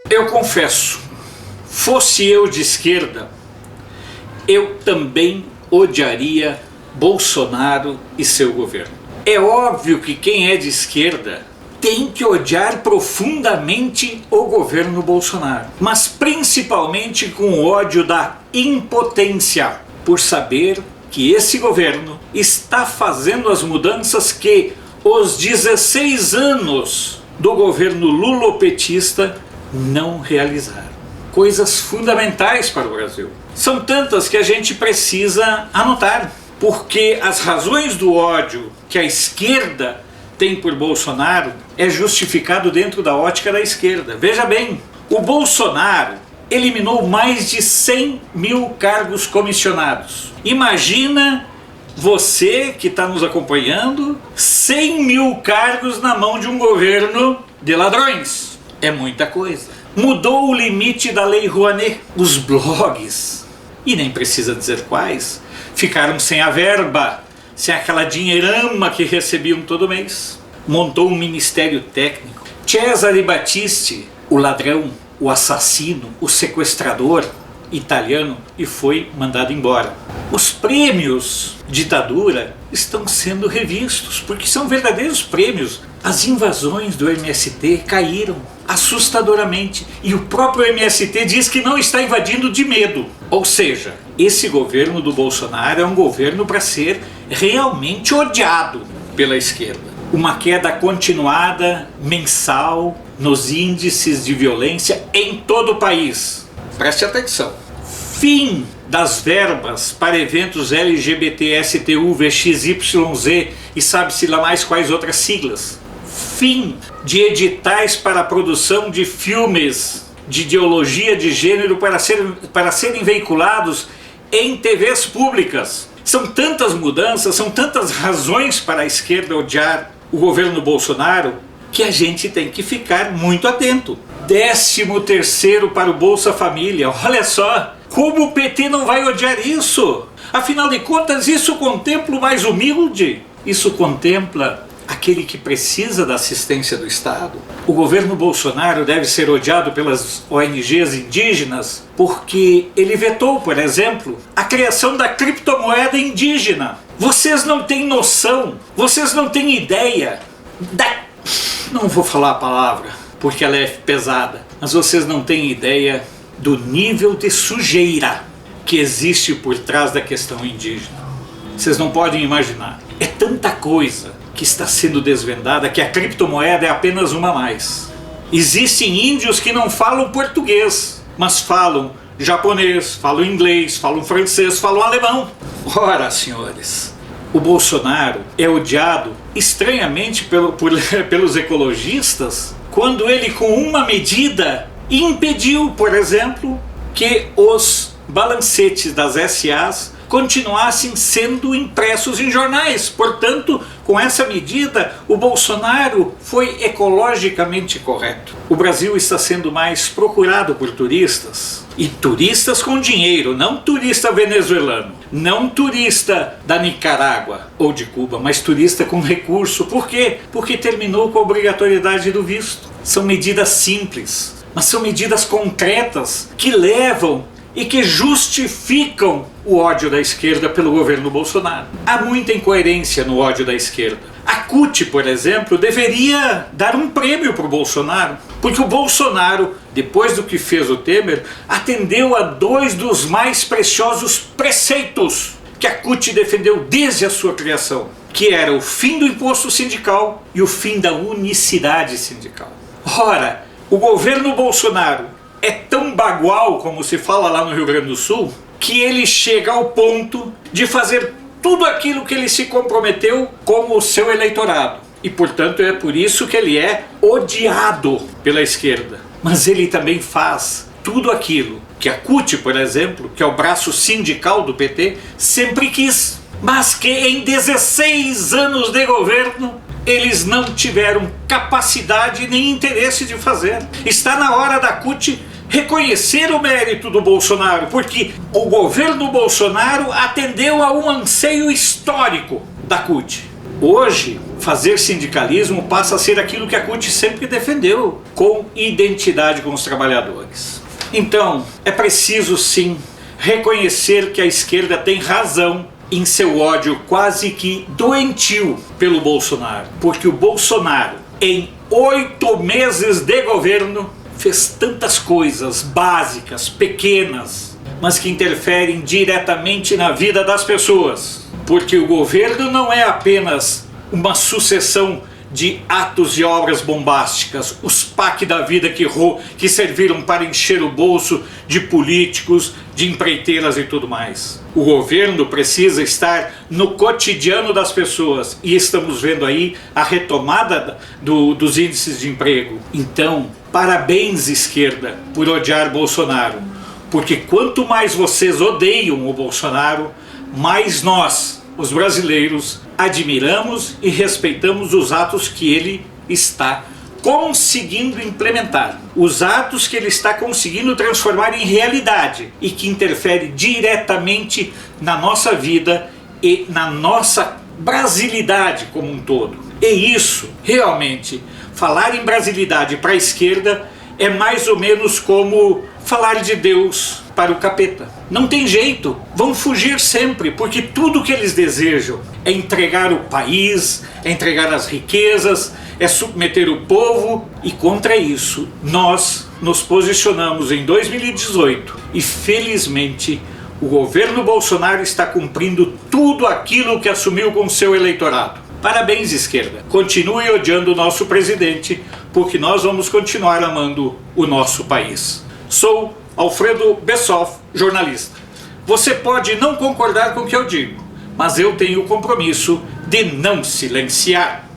Eu confesso, fosse eu de esquerda, eu também odiaria Bolsonaro e seu governo. É óbvio que quem é de esquerda tem que odiar profundamente o governo Bolsonaro, mas principalmente com ódio da impotência, por saber que esse governo está fazendo as mudanças que os 16 anos do governo lulopetista não realizaram. Coisas fundamentais para o Brasil. São tantas que a gente precisa anotar, porque as razões do ódio que a esquerda tem por Bolsonaro é justificado dentro da ótica da esquerda. Veja bem, o Bolsonaro eliminou mais de 100 mil cargos comissionados. Imagina você que está nos acompanhando, 100 mil cargos na mão de um governo de ladrões. É muita coisa. Mudou o limite da Lei Rouanet. Os blogs, e nem precisa dizer quais, ficaram sem a verba, sem aquela dinheirama que recebiam todo mês. Montou um ministério técnico. Cesare Battisti, o ladrão, o assassino, o sequestrador italiano, e foi mandado embora. Os prêmios ditadura estão sendo revistos, porque são verdadeiros prêmios. As invasões do MST caíram assustadoramente, e o próprio MST diz que não está invadindo de medo. Ou seja, esse governo do Bolsonaro é um governo para ser realmente odiado pela esquerda. Uma queda continuada, mensal, nos índices de violência em todo o país. Preste atenção. Fim das verbas para eventos LGBT, STU, VXYZ e sabe-se lá mais quais outras siglas. Fim de editais para a produção de filmes de ideologia de gênero para serem veiculados em TVs públicas. São tantas mudanças, são tantas razões para a esquerda odiar o governo Bolsonaro que a gente tem que ficar muito atento. 13º para o Bolsa Família. Olha só, como o PT não vai odiar isso? Afinal de contas, isso contempla o mais humilde. Isso contempla aquele que precisa da assistência do Estado. O governo Bolsonaro deve ser odiado pelas ONGs indígenas porque ele vetou, por exemplo, a criação da criptomoeda indígena. Vocês não têm noção, vocês não têm ideia da... Não vou falar a palavra porque ela é pesada, mas vocês não têm ideia do nível de sujeira que existe por trás da questão indígena. Vocês não podem imaginar. É tanta coisa que está sendo desvendada que a criptomoeda é apenas uma a mais. Existem índios que não falam português, mas falam japonês, falam inglês, falam francês, falam alemão. Ora, senhores, o Bolsonaro é odiado estranhamente pelos ecologistas quando ele, com uma medida, impediu, por exemplo, que os balancetes das SAs continuassem sendo impressos em jornais. Portanto, com essa medida, o Bolsonaro foi ecologicamente correto. O Brasil está sendo mais procurado por turistas, e turistas com dinheiro, não turista venezuelano, não turista da Nicarágua ou de Cuba, mas turista com recurso. Por quê? Porque terminou com a obrigatoriedade do visto. São medidas simples, mas são medidas concretas que levam e que justificam o ódio da esquerda pelo governo Bolsonaro. Há muita incoerência no ódio da esquerda. A CUT, por exemplo, deveria dar um prêmio para o Bolsonaro, porque o Bolsonaro, depois do que fez o Temer, atendeu a 2 dos mais preciosos preceitos que a CUT defendeu desde a sua criação, que era o fim do imposto sindical e o fim da unicidade sindical. Ora, o governo Bolsonaro é tão bagual, como se fala lá no Rio Grande do Sul, que ele chega ao ponto de fazer tudo aquilo que ele se comprometeu com o seu eleitorado. E, portanto, é por isso que ele é odiado pela esquerda. Mas ele também faz tudo aquilo que a CUT, por exemplo, que é o braço sindical do PT, sempre quis, mas que em 16 anos de governo eles não tiveram capacidade nem interesse de fazer. Está na hora da CUT reconhecer o mérito do Bolsonaro, porque o governo Bolsonaro atendeu a um anseio histórico da CUT. Hoje, fazer sindicalismo passa a ser aquilo que a CUT sempre defendeu, com identidade com os trabalhadores. Então, é preciso sim reconhecer que a esquerda tem razão em seu ódio quase que doentio pelo Bolsonaro, porque o Bolsonaro, em 8 meses de governo, fez tantas coisas básicas, pequenas, mas que interferem diretamente na vida das pessoas. Porque o governo não é apenas uma sucessão de atos e obras bombásticas, os PAC da vida que serviram para encher o bolso de políticos, de empreiteiras e tudo mais. O governo precisa estar no cotidiano das pessoas e estamos vendo aí a retomada dos índices de emprego. Então, parabéns, esquerda, por odiar Bolsonaro, porque quanto mais vocês odeiam o Bolsonaro, mais nós, os brasileiros, admiramos e respeitamos os atos que ele está conseguindo implementar, os atos que ele está conseguindo transformar em realidade e que interfere diretamente na nossa vida e na nossa brasilidade como um todo. E isso, realmente, falar em brasilidade para a esquerda é mais ou menos como falar de Deus para o capeta. Não tem jeito, vão fugir sempre, porque tudo que eles desejam é entregar o país, é entregar as riquezas, é submeter o povo, e contra isso nós nos posicionamos em 2018 e felizmente o governo Bolsonaro está cumprindo tudo aquilo que assumiu com seu eleitorado. Parabéns, esquerda, continue odiando o nosso presidente, porque nós vamos continuar amando o nosso país. Sou Alfredo Bessoff, jornalista. Você pode não concordar com o que eu digo, mas eu tenho o compromisso de não silenciar.